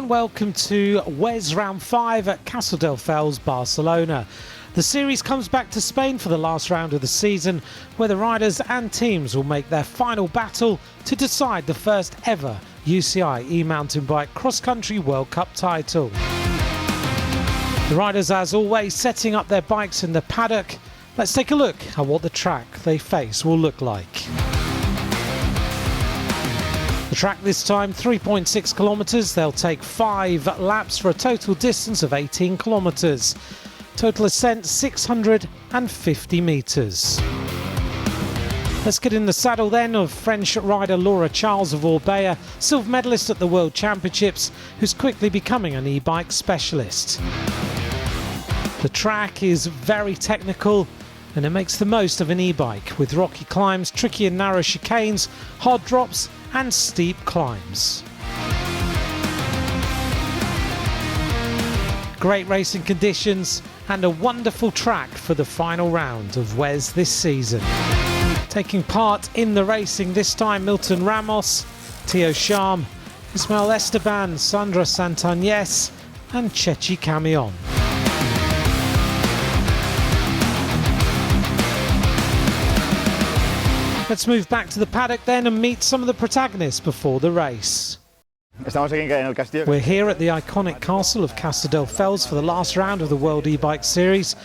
everyone, welcome to WES Round 5 at Castelldefels, Barcelona. The series comes back to Spain for the last round of the season, where the riders and teams will make their final battle to decide the first ever UCI e-mountain bike cross-country World Cup title. The riders, as always, setting up their bikes in the paddock. Let's take a look at what the track they face will look like. The track this time, 3.6 kilometres. They'll take 5 laps for a total distance of 18 kilometres. Total ascent, 650 metres. Let's get in the saddle then of French rider Laura Charles of Orbea, silver medalist at the World Championships, who's quickly becoming an e-bike specialist. The track is very technical and it makes the most of an e-bike with rocky climbs, tricky and narrow chicanes, hard drops and steep climbs. Great racing conditions and a wonderful track for the final round of WES this season. Taking part in the racing this time, Milton Ramos, Theo Charm, Ismael Esteban, Sandra Santagnes and Chechi Camion. Let's move back to the paddock then and meet some of the protagonists before the race. We're here at the iconic castle of Castelldefels for the last round of the World E-Bike Series.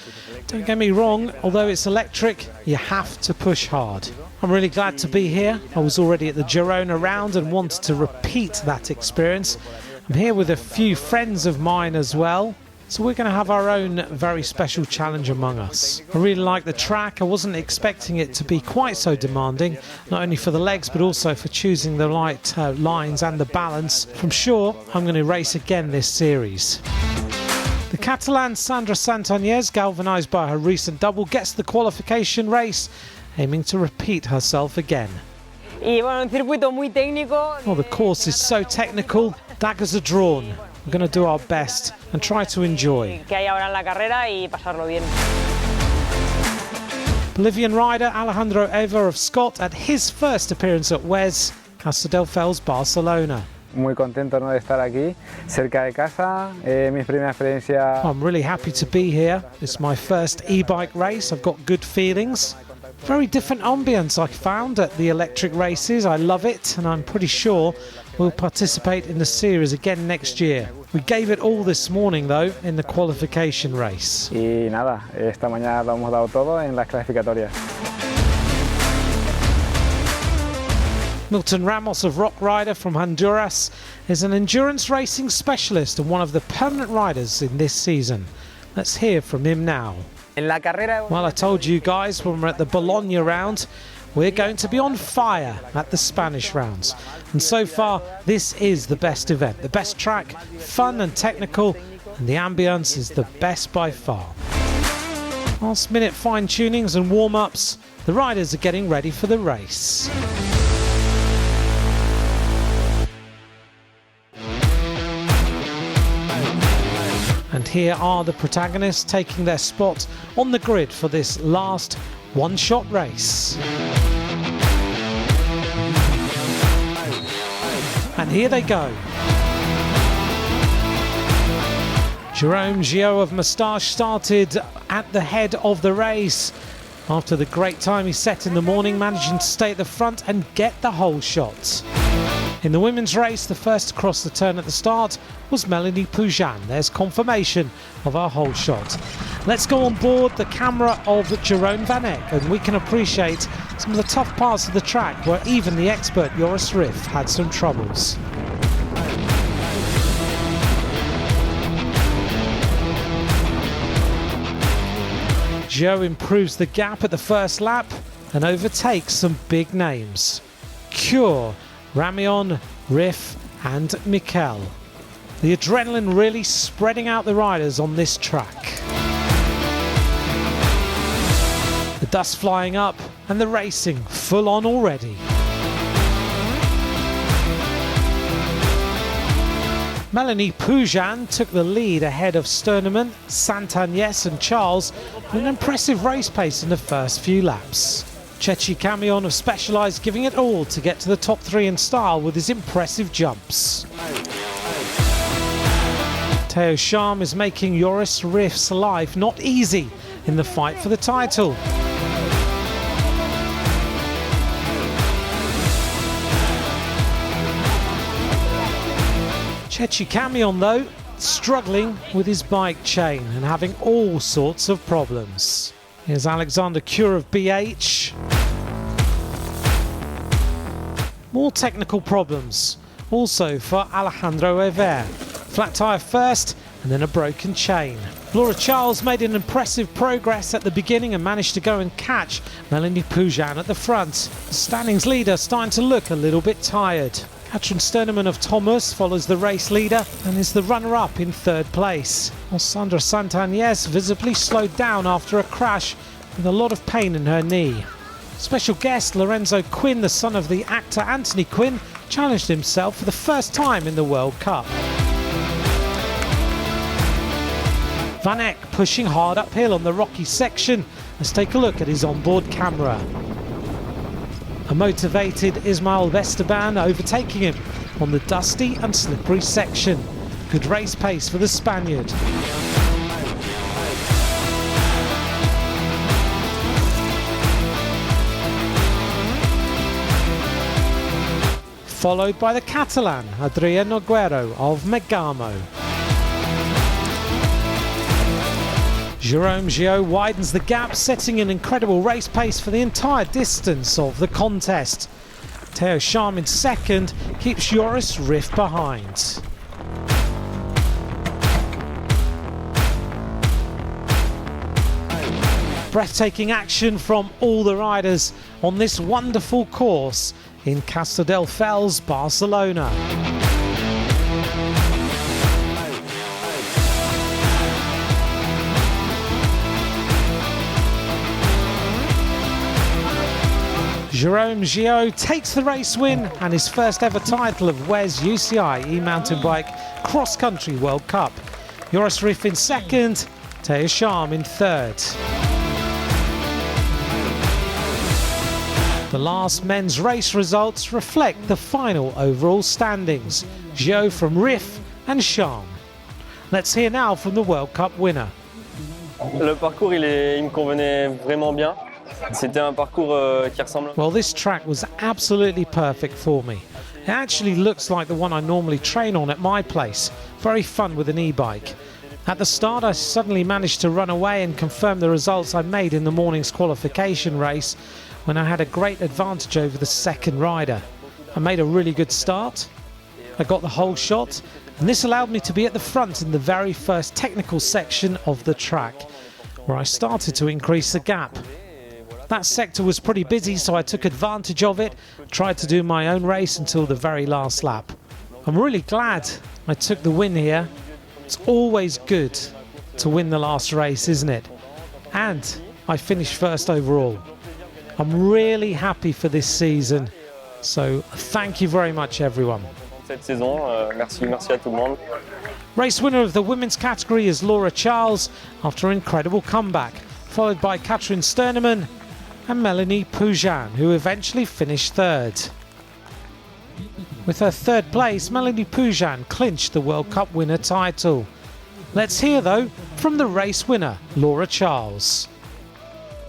Don't get me wrong, although it's electric, you have to push hard. I'm really glad to be here. I was already at the Girona round and wanted to repeat that experience. I'm here with a few friends of mine as well. So we're going to have our own very special challenge among us. I really like the track. I wasn't expecting it to be quite so demanding, not only for the legs but also for choosing the right lines and the balance. I'm sure I'm going to race again this series. The Catalan Sandra Santagnes, galvanised by her recent double, gets the qualification race, aiming to repeat herself again. Well, the course is so technical, daggers are drawn. We're going to do our best and try to enjoy. Bolivian rider Alejandro Eva of Scott at his first appearance at WES, Castelldefels, Barcelona. Muy contento de estar aquí, cerca de casa, mi primera experiencia. I'm really happy to be here. It's my first e-bike race. I've got good feelings. Very different ambience I found at the electric races. I love it, and I'm pretty sure we'll participate in the series again next year. We gave it all this morning though in the qualification race. Y nada, esta mañana lo hemos dado todo en las clasificatorias. Milton Ramos of Rock Rider from Honduras is an endurance racing specialist and one of the permanent riders in this season. Let's hear from him now. Well, I told you guys when we're at the Bologna round, we're going to be on fire at the Spanish rounds. And so far, this is the best event. The best track, fun and technical, and the ambience is the best by far. Last minute fine tunings and warm-ups, the riders are getting ready for the race. And here are the protagonists taking their spot on the grid for this last one-shot race. And here they go. Jerome Gio of Moustache started at the head of the race. After the great time he set in the morning, managing to stay at the front and get the whole shot. In the women's race, the first to cross the turn at the start was Melanie Pujan. There's confirmation of our whole shot. Let's go on board the camera of Jeroen van Eck and we can appreciate some of the tough parts of the track where even the expert Joris Riff had some troubles. Joe improves the gap at the first lap and overtakes some big names. Cure, Ramion, Riff and Mikel. The adrenaline really spreading out the riders on this track. The dust flying up and the racing full on already. Melanie Pujan took the lead ahead of Sternemann, Santagnes and Charles with an impressive race pace in the first few laps. Chechi Camion of Specialized giving it all to get to the top 3 in style with his impressive jumps. Theo Charm is making Joris Riff's life not easy in the fight for the title. Chechi Camion, though, struggling with his bike chain and having all sorts of problems. Here's Alexander Cure of BH. More technical problems also for Alejandro Hervé. Flat tyre first and then a broken chain. Laura Charles made an impressive progress at the beginning and managed to go and catch Melanie Pujan at the front. The standings leader starting to look a little bit tired. Katrin Sternemann of Thomas follows the race leader and is the runner-up in third place. While Sandra Santagnes visibly slowed down after a crash with a lot of pain in her knee. Special guest Lorenzo Quinn, the son of the actor Anthony Quinn, challenged himself for the first time in the World Cup. Van Eck pushing hard uphill on the rocky section. Let's take a look at his onboard camera. A motivated Ismael Besteban overtaking him on the dusty and slippery section. Good race pace for the Spaniard. Followed by the Catalan Adrián Noguero of Megamo. Jérôme Gillot widens the gap, setting an incredible race pace for the entire distance of the contest. Theo Charm in second keeps Joris Riff behind. Breathtaking action from all the riders on this wonderful course in Castelldefels, Barcelona. Jérôme Gillot takes the race win and his first ever title of WES UCI e-mountain bike cross-country World Cup. Joris Riff in second, Theo Charm in third. The last men's race results reflect the final overall standings. Gillot from Riff and Charm. Let's hear now from the World Cup winner. Le parcours, il me convenait vraiment bien. C'était un parcours qui ressemble. Well, this track was absolutely perfect for me. It actually looks like the one I normally train on at my place. Very fun with an e-bike. At the start, I suddenly managed to run away and confirm the results I made in the morning's qualification race when I had a great advantage over the second rider. I made a really good start. I got the whole shot, and this allowed me to be at the front in the very first technical section of the track, where I started to increase the gap. That sector was pretty busy, so I took advantage of it, tried to do my own race until the very last lap. I'm really glad I took the win here. It's always good to win the last race, isn't it? And I finished first overall. I'm really happy for this season, so thank you very much everyone. Cette saison, merci à tout le monde. Race winner of the women's category is Laura Charles after an incredible comeback, followed by Katrin Sternemann and Melanie Pujan, who eventually finished third. With her third place, Melanie Pujan clinched the World Cup winner title. Let's hear though from the race winner, Laura Charles.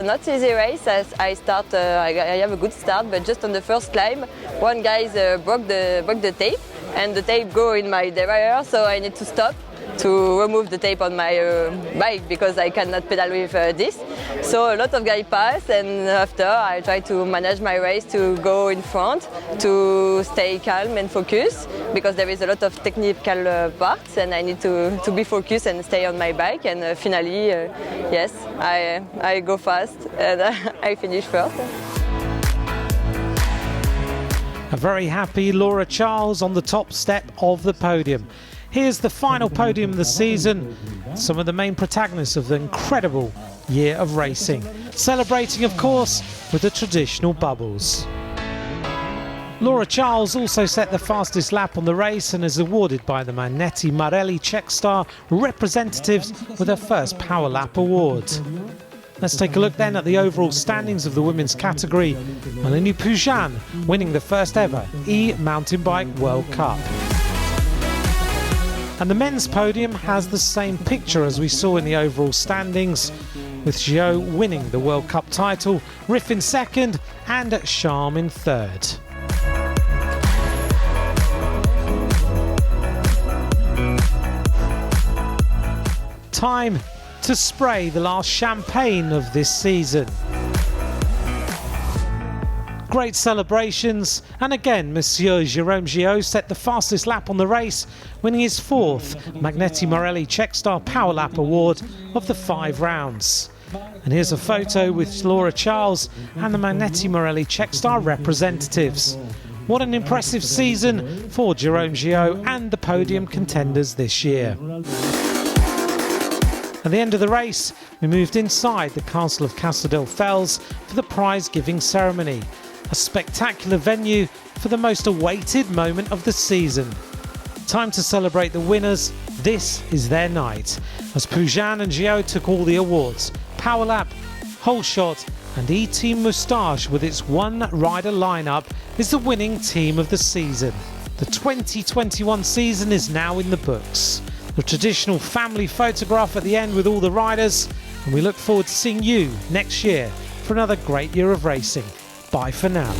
Not easy race. As I have a good start, but just on the first climb, one guy broke the tape, and the tape go in my derailleur, so I need to stop to remove the tape on my bike because I cannot pedal with this. So a lot of guys pass, and after I try to manage my race to go in front, to stay calm and focus because there is a lot of technical parts and I need to be focused and stay on my bike, and finally, yes, I go fast and I finish first. A very happy Laura Charles on the top step of the podium. Here's the final podium of the season, some of the main protagonists of the incredible year of racing, celebrating of course with the traditional bubbles. Laura Charles also set the fastest lap on the race and is awarded by the Manetti Marelli Checkstar representatives with her first Power Lap award. Let's take a look then at the overall standings of the women's category. Melanie Pujan winning the first ever e-mountain bike World Cup. And the men's podium has the same picture as we saw in the overall standings, with Gio winning the World Cup title, Riff in second and Charm in third. Time to spray the last champagne of this season. Great celebrations, and again Monsieur Jérôme Gio set the fastest lap on the race, winning his fourth Magneti Marelli Checkstar Power Lap Award of the 5 rounds. And here's a photo with Laura Charles and the Magneti Marelli Checkstar representatives. What an impressive season for Jérôme Gio and the podium contenders this year. At the end of the race, we moved inside the Castle of Castelldefels for the prize-giving ceremony, a spectacular venue for the most awaited moment of the season. Time to celebrate the winners. This is their night, as Poujane and Gio took all the awards. Power Lap, Whole Shot and E-Team Moustache, with its one-rider lineup, is the winning team of the season. The 2021 season is now in the books. The traditional family photograph at the end with all the riders, and we look forward to seeing you next year for another great year of racing. Bye for now.